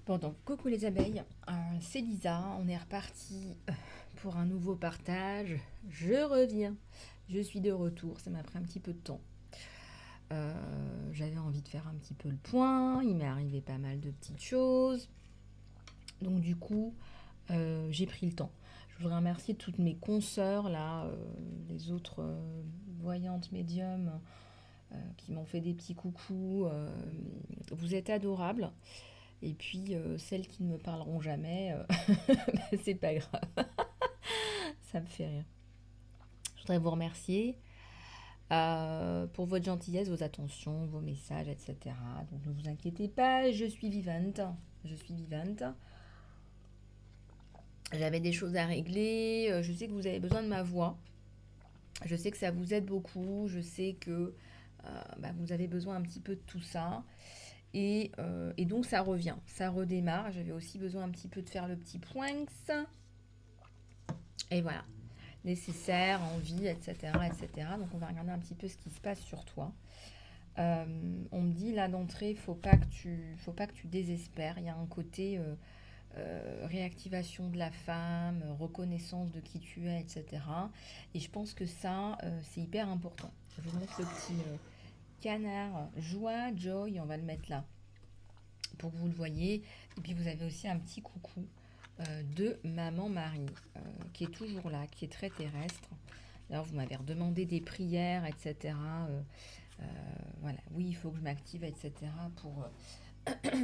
Bon, donc, coucou les abeilles, c'est Lisa, on est reparti pour un nouveau partage. Je reviens, je suis de retour, ça m'a pris un petit peu de temps. J'avais envie de faire un petit peu le point, il m'est arrivé pas mal de petites choses. Donc du coup, j'ai pris le temps. Je voudrais remercier toutes mes consoeurs, là, les autres voyantes médiums qui m'ont fait des petits coucous. Vous êtes adorables. Et puis, celles qui ne me parleront jamais, bah, c'est pas grave, ça me fait rire. Je voudrais vous remercier pour votre gentillesse, vos attentions, vos messages, etc. Donc ne vous inquiétez pas, je suis vivante. Je suis vivante. J'avais des choses à régler. Je sais que vous avez besoin de ma voix. Je sais que ça vous aide beaucoup. Je sais que bah, vous avez besoin un petit peu de tout ça. Et donc ça revient, ça redémarre. J'avais aussi besoin un petit peu de faire le petit point. Et voilà, nécessaire, envie, etc., etc. Donc on va regarder un petit peu ce qui se passe sur toi. On me dit là d'entrée, faut pas que tu désespères. Il y a un côté réactivation de la femme, reconnaissance de qui tu es, etc. Et je pense que ça, c'est hyper important. Je vous montre le petit canard joie, joy, on va le mettre là pour que vous le voyez. Et puis vous avez aussi un petit coucou de Maman Marie, qui est toujours là, qui est très terrestre. Alors vous m'avez redemandé des prières, etc. Voilà, oui, il faut que je m'active, etc.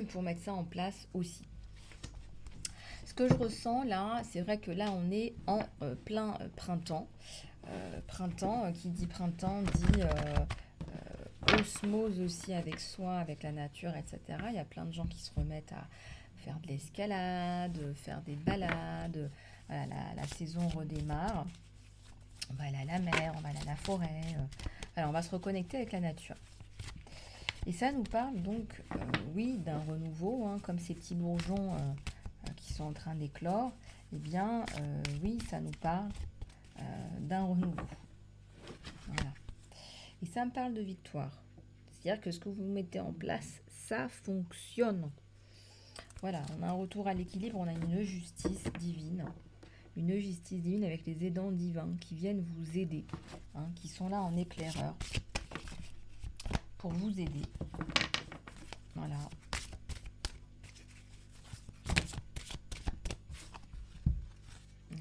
pour mettre ça en place aussi. Ce que je ressens là, c'est vrai que là on est en plein printemps. Printemps, qui dit printemps dit osmose aussi avec soi, avec la nature, etc. Il y a plein de gens qui se remettent à faire de l'escalade, faire des balades. Voilà, la saison redémarre. On va aller à la mer, on va aller à la forêt. Alors, on va se reconnecter avec la nature. Et ça nous parle donc, oui, d'un renouveau, hein, comme ces petits bourgeons qui sont en train d'éclore. Eh bien, oui, ça nous parle d'un renouveau. Voilà. Et ça me parle de victoire. C'est-à-dire que ce que vous mettez en place, ça fonctionne. Voilà, on a un retour à l'équilibre, on a une justice divine. Une justice divine avec les aidants divins qui viennent vous aider, hein, qui sont là en éclaireur pour vous aider. Voilà.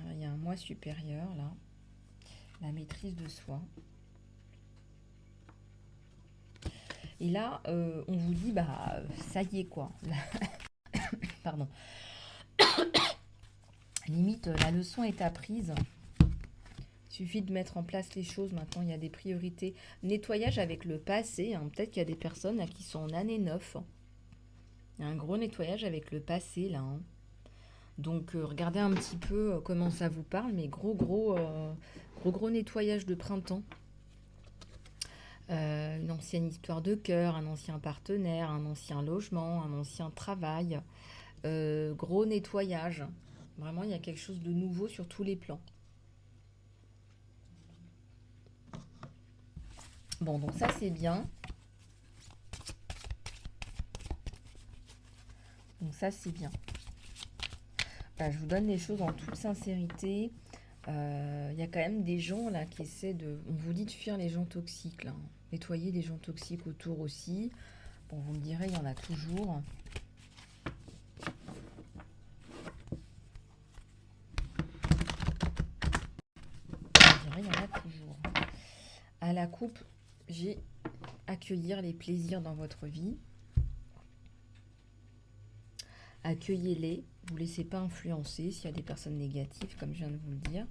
Alors, il y a un moi supérieur là, la maîtrise de soi. Et là, on vous dit, bah, ça y est quoi. Pardon. Limite, la leçon est apprise. Il suffit de mettre en place les choses. Maintenant, il y a des priorités. Nettoyage avec le passé. Hein. Peut-être qu'il y a des personnes là, qui sont en année 9. Il y a un gros nettoyage avec le passé là. Hein. Donc, regardez un petit peu comment ça vous parle. Mais gros nettoyage de printemps. Une ancienne histoire de cœur, un ancien partenaire, un ancien logement, un ancien travail. Gros nettoyage. Vraiment, il y a quelque chose de nouveau sur tous les plans. Bon, donc ça, c'est bien. Donc ça, c'est bien. Là, je vous donne les choses en toute sincérité. Il y a quand même des gens là qui essaient de... On vous dit de fuir les gens toxiques, là. Nettoyer les gens toxiques autour aussi. Bon, vous me direz, il y en a toujours. Il y en a toujours. À la coupe, j'ai accueillir les plaisirs dans votre vie. Accueillez-les. Vous ne laissez pas influencer s'il y a des personnes négatives, comme je viens de vous le dire.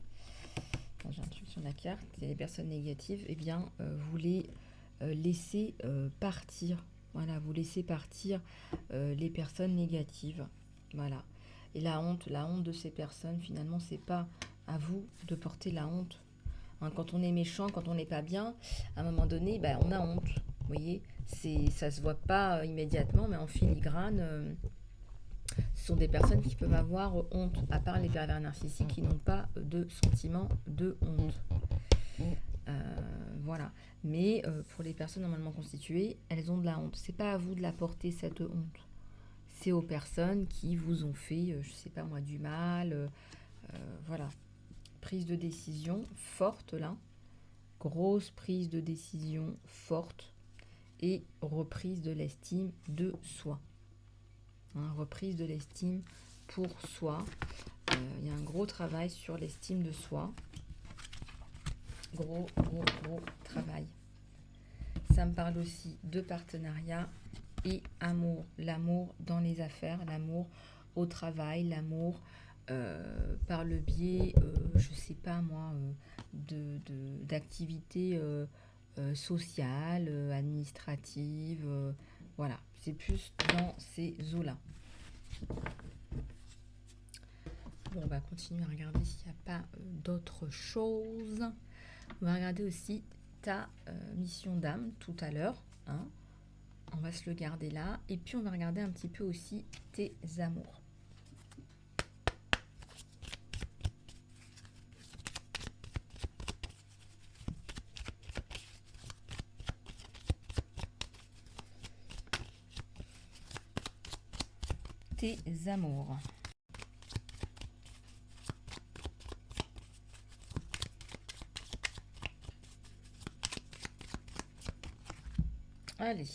Quand j'ai un truc sur la carte, il y a des personnes négatives, eh bien, vous les laissez partir. Voilà, vous laissez partir les personnes négatives. Voilà. Et la honte de ces personnes, finalement, c'est pas à vous de porter la honte. Hein, quand on est méchant, quand on n'est pas bien, à un moment donné, ben, on a honte. Vous voyez, ça se voit pas immédiatement, mais en filigrane, ce sont des personnes qui peuvent avoir honte, à part les pervers narcissiques qui n'ont pas de sentiment de honte. Voilà. Mais pour les personnes normalement constituées, elles ont de la honte. C'est pas à vous de la porter, cette honte. c'est aux personnes qui vous ont fait, je sais pas moi, du mal. Voilà. Prise de décision forte là. Grosse prise de décision forte. Et reprise de l'estime de soi. Hein, reprise de l'estime pour soi. Il y a un gros travail sur l'estime de soi. Gros travail. Ça me parle aussi de partenariat et amour. L'amour dans les affaires, l'amour au travail, l'amour par le biais, je sais pas moi, d'activités sociales, administratives. Voilà, c'est plus dans ces eaux-là. Bon, on va continuer à regarder s'il n'y a pas d'autres choses. On va regarder aussi ta mission d'âme tout à l'heure. Hein. On va se le garder là. Et puis, on va regarder un petit peu aussi tes amours. Tes amours. Allez,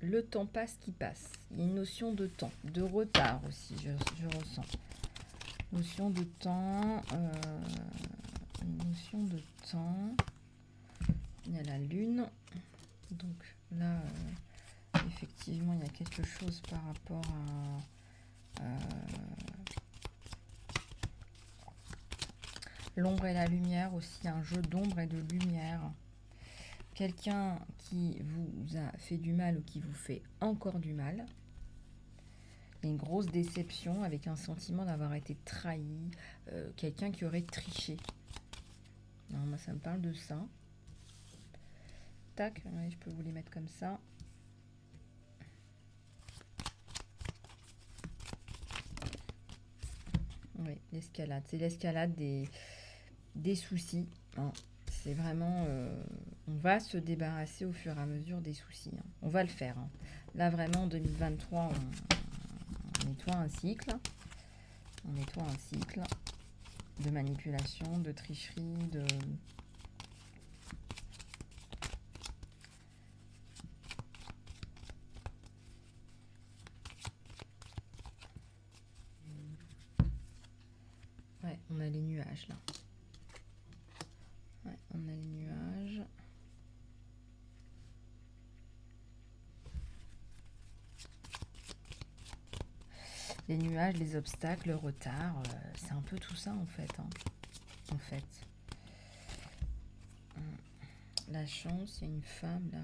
le temps passe qui passe. Il y a une notion de temps, de retard aussi, je ressens. Notion de temps, une notion de temps. Il y a la lune. Donc là, effectivement, il y a quelque chose par rapport à l'ombre et la lumière aussi, un jeu d'ombre et de lumière. Quelqu'un qui vous a fait du mal ou qui vous fait encore du mal. Une grosse déception avec un sentiment d'avoir été trahi. Quelqu'un qui aurait triché. Non, moi, ça me parle de ça. Tac, ouais, je peux vous les mettre comme ça. Oui, l'escalade. C'est l'escalade des soucis. Hein. C'est vraiment... on va se débarrasser au fur et à mesure des soucis. Hein. On va le faire. Hein. Là, vraiment, en 2023, on nettoie un cycle. On nettoie un cycle de manipulation, de tricherie, de... Ouais, on a les nuages, là. Ouais, on a les nuages. Les nuages, les obstacles, le retard, c'est un peu tout ça en fait. Hein. En fait. La chance, il y a une femme là.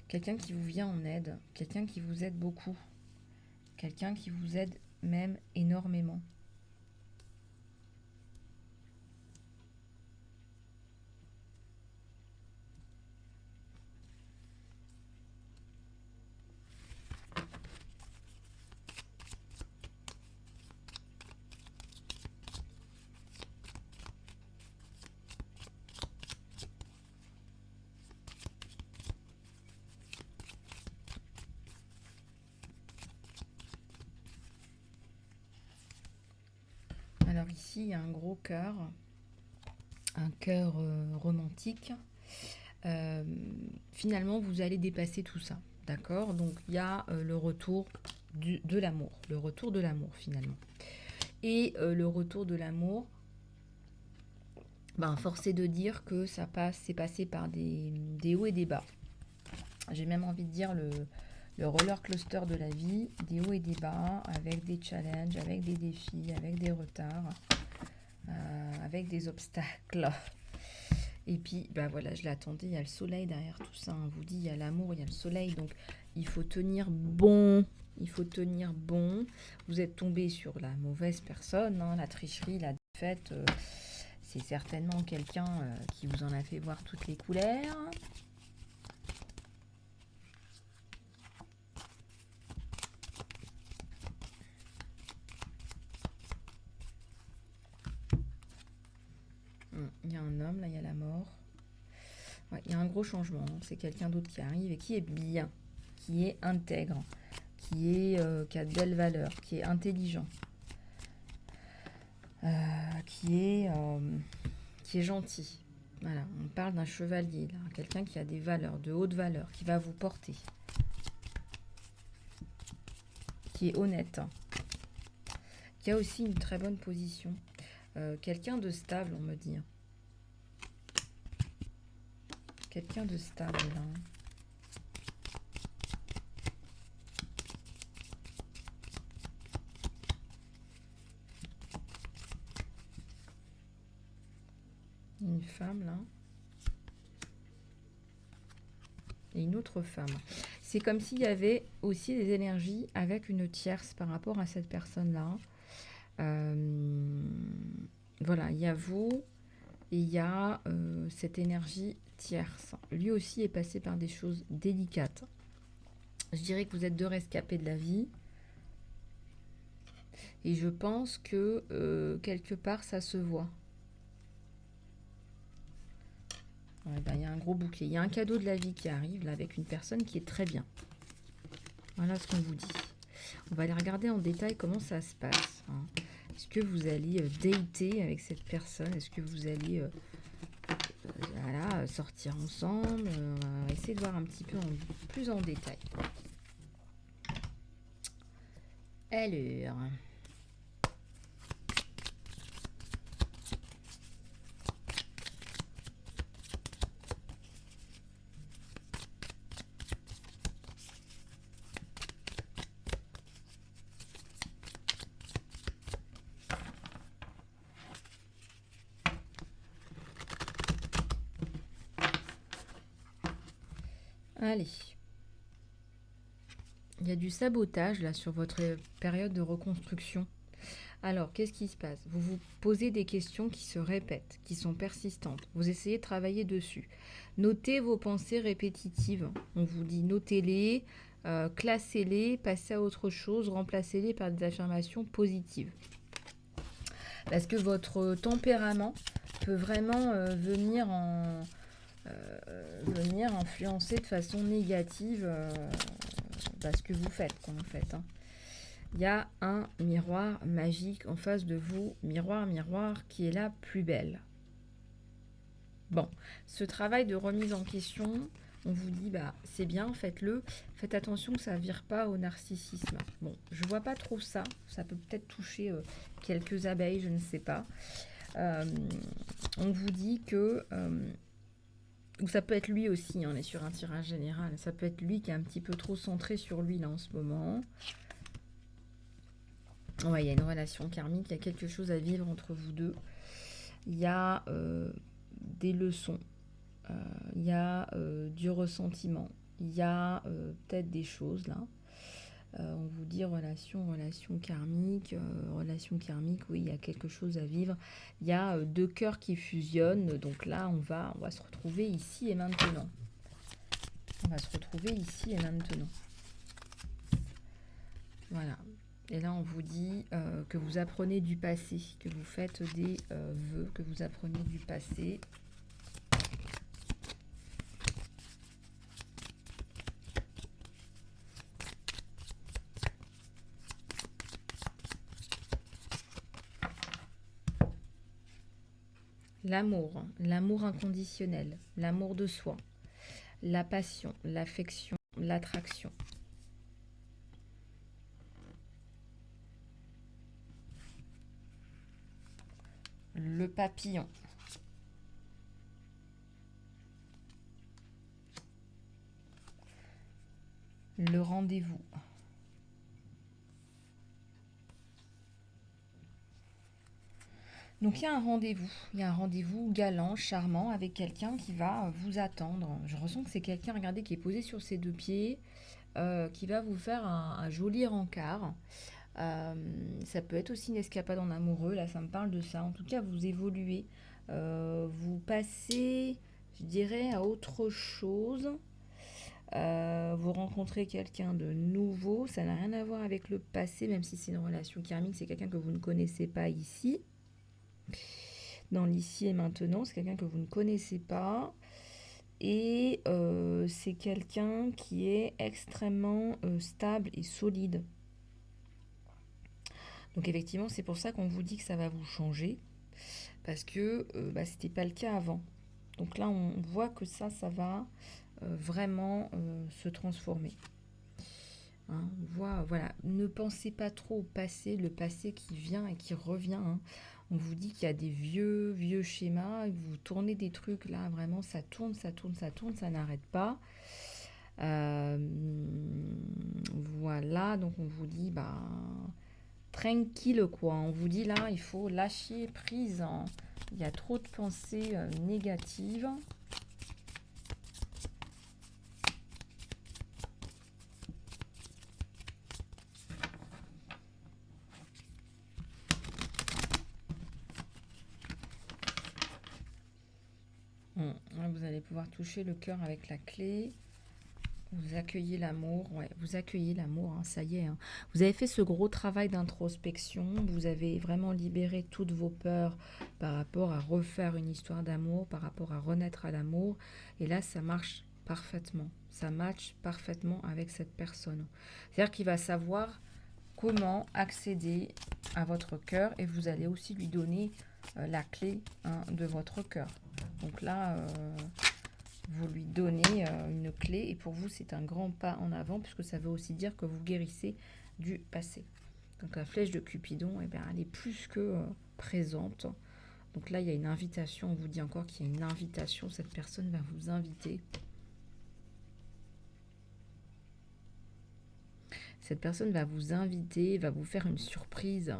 Quelqu'un qui vous vient en aide. Quelqu'un qui vous aide beaucoup. Quelqu'un qui vous aide même énormément. Alors ici, il y a un gros cœur, un cœur romantique. Finalement, vous allez dépasser tout ça, d'accord? Donc, il y a le retour de l'amour, le retour de l'amour finalement. Et le retour de l'amour, ben, force est de dire que c'est passé par des hauts et des bas. J'ai même envie de dire le roller coaster de la vie, des hauts et des bas, avec des challenges, avec des défis, avec des retards, avec des obstacles. Et puis, ben voilà, je l'attendais, il y a le soleil derrière tout ça. On vous dit, il y a l'amour, il y a le soleil, donc il faut tenir bon. Il faut tenir bon. Vous êtes tombé sur la mauvaise personne, hein, la tricherie, la défaite. C'est certainement quelqu'un qui vous en a fait voir toutes les couleurs. Il y a un homme, là, il y a la mort. Ouais, il y a un gros changement. C'est quelqu'un d'autre qui arrive et qui est bien, qui est intègre, qui a de belles valeurs, qui est intelligent, qui est gentil. Voilà, on parle d'un chevalier, là, quelqu'un qui a des valeurs, de hautes valeurs, qui va vous porter, qui est honnête, qui a aussi une très bonne position. Quelqu'un de stable, on me dit. Quelqu'un de stable, là. Une femme, là. Et une autre femme. C'est comme s'il y avait aussi des énergies avec une tierce par rapport à cette personne-là. Voilà, il y a vous et il y a cette énergie tierce. Lui aussi est passé par des choses délicates. Je dirais que vous êtes deux rescapés de la vie. Et je pense que quelque part, ça se voit. Ouais, ben, il y a un gros bouquet. Il y a un cadeau de la vie qui arrive là avec une personne qui est très bien. Voilà ce qu'on vous dit. On va aller regarder en détail comment ça se passe. Est-ce que vous allez dater avec cette personne? Est-ce que vous allez voilà, sortir ensemble? On va essayer de voir un petit peu plus en détail. Alors... Allez. Il y a du sabotage là sur votre période de reconstruction. Alors, qu'est-ce qui se passe? Vous vous posez des questions qui se répètent, qui sont persistantes. Vous essayez de travailler dessus. Notez vos pensées répétitives. On vous dit notez-les, classez-les, passez à autre chose, remplacez-les par des affirmations positives. Parce que votre tempérament peut vraiment venir influencer de façon négative ce que vous faites, quand vous faites. Il y a un miroir magique en face de vous, miroir, qui est la plus belle. Bon, ce travail de remise en question, on vous dit, c'est bien, faites-le. Faites attention que ça ne vire pas au narcissisme. Bon, je ne vois pas trop ça. Ça peut peut-être toucher quelques abeilles, je ne sais pas. On vous dit que... ou ça peut être lui aussi, on est sur un tirage général. Ça peut être lui qui est un petit peu trop centré sur lui là en ce moment. Ouais, il y a une relation karmique, il y a quelque chose à vivre entre vous deux. Il y a des leçons, il y a du ressentiment, il y a peut-être des choses là. On vous dit relation karmique, oui, il y a quelque chose à vivre. Il y a deux cœurs qui fusionnent, donc là on va se retrouver ici et maintenant. Voilà. Et là, on vous dit que vous apprenez du passé, que vous faites des vœux, que vous apprenez du passé. L'amour inconditionnel, l'amour de soi, la passion, l'affection, l'attraction. Le papillon. Le rendez-vous. Donc il y a un rendez-vous galant, charmant avec quelqu'un qui va vous attendre. Je ressens que c'est quelqu'un, regardez, qui est posé sur ses deux pieds, qui va vous faire un joli rencard. Ça peut être aussi une escapade en amoureux, là ça me parle de ça. En tout cas, vous évoluez, vous passez, je dirais, à autre chose. Vous rencontrez quelqu'un de nouveau, ça n'a rien à voir avec le passé, même si c'est une relation karmique, c'est quelqu'un que vous ne connaissez pas ici. Dans l'ici et maintenant, c'est quelqu'un que vous ne connaissez pas. Et c'est quelqu'un qui est extrêmement stable et solide. Donc effectivement, c'est pour ça qu'on vous dit que ça va vous changer, parce que c'était pas le cas avant. Donc là, on voit que ça va vraiment se transformer. Hein, on voit, voilà, ne pensez pas trop au passé, le passé qui vient et qui revient. Hein. On vous dit qu'il y a des vieux schémas, vous tournez des trucs là, vraiment, ça tourne, ça n'arrête pas. Voilà, donc on vous dit, tranquille quoi. On vous dit là, il faut lâcher prise. Hein. Il y a trop de pensées négatives. Vous allez pouvoir toucher le cœur avec la clé. Vous accueillez l'amour, ouais, vous accueillez l'amour, hein, ça y est. Hein. Vous avez fait ce gros travail d'introspection, vous avez vraiment libéré toutes vos peurs par rapport à refaire une histoire d'amour, par rapport à renaître à l'amour. Et là, ça marche parfaitement. Ça matche parfaitement avec cette personne. C'est-à-dire qu'il va savoir comment accéder à votre cœur et vous allez aussi lui donner la clé de votre cœur. Donc là, vous lui donnez une clé et pour vous, c'est un grand pas en avant puisque ça veut aussi dire que vous guérissez du passé. Donc la flèche de Cupidon, elle est plus que présente. Donc là, il y a une invitation. On vous dit encore qu'il y a une invitation. Cette personne va vous inviter. Cette personne va vous inviter, va vous faire une surprise.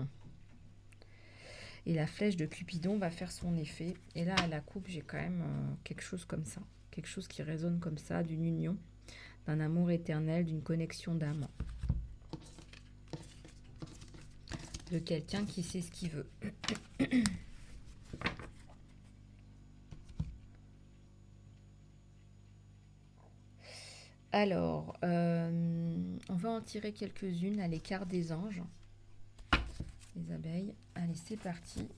Et la flèche de Cupidon va faire son effet. Et là, à la coupe, j'ai quand même quelque chose comme ça. Quelque chose qui résonne comme ça, d'une union, d'un amour éternel, d'une connexion d'âme. De quelqu'un qui sait ce qu'il veut. Alors, on va en tirer quelques-unes à l'écart des anges. Les abeilles. Allez, c'est parti.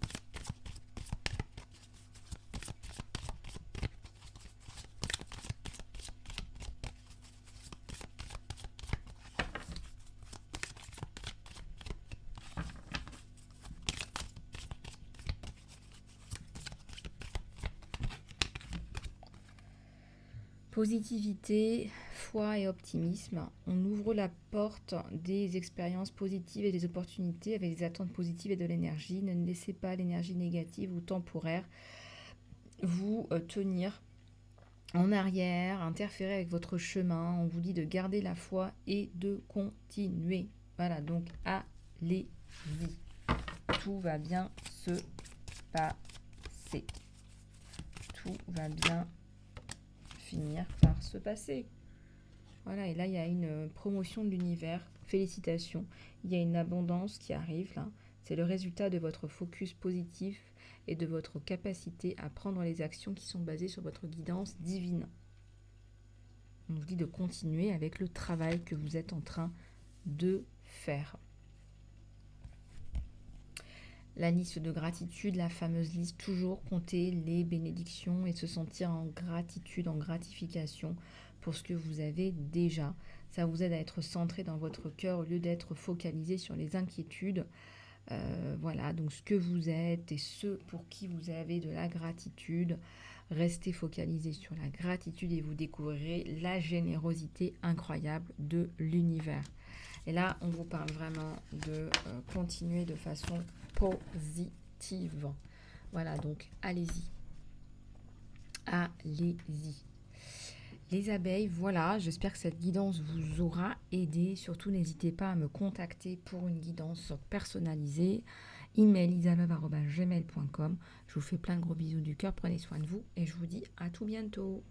Positivité, foi et optimisme. On ouvre la porte des expériences positives et des opportunités avec des attentes positives et de l'énergie. Ne laissez pas l'énergie négative ou temporaire vous tenir en arrière, interférer avec votre chemin. On vous dit de garder la foi et de continuer. Voilà, donc allez-y. Tout va bien se passer. Tout va bien finir par se passer. Voilà, et là, il y a une promotion de l'univers. Félicitations. Il y a une abondance qui arrive là. C'est le résultat de votre focus positif et de votre capacité à prendre les actions qui sont basées sur votre guidance divine. On vous dit de continuer avec le travail que vous êtes en train de faire. La liste de gratitude, la fameuse liste, toujours compter les bénédictions et se sentir en gratitude, en gratification pour ce que vous avez déjà. Ça vous aide à être centré dans votre cœur au lieu d'être focalisé sur les inquiétudes. Voilà, donc ce que vous êtes et ce pour qui vous avez de la gratitude. Restez focalisé sur la gratitude et vous découvrirez la générosité incroyable de l'univers. Et là, on vous parle vraiment de continuer de façon positive. Voilà, donc allez-y. Allez-y. Les abeilles, voilà, j'espère que cette guidance vous aura aidé. Surtout, n'hésitez pas à me contacter pour une guidance personnalisée. Email isalove@gmail.com. Je vous fais plein de gros bisous du cœur. Prenez soin de vous et je vous dis à tout bientôt.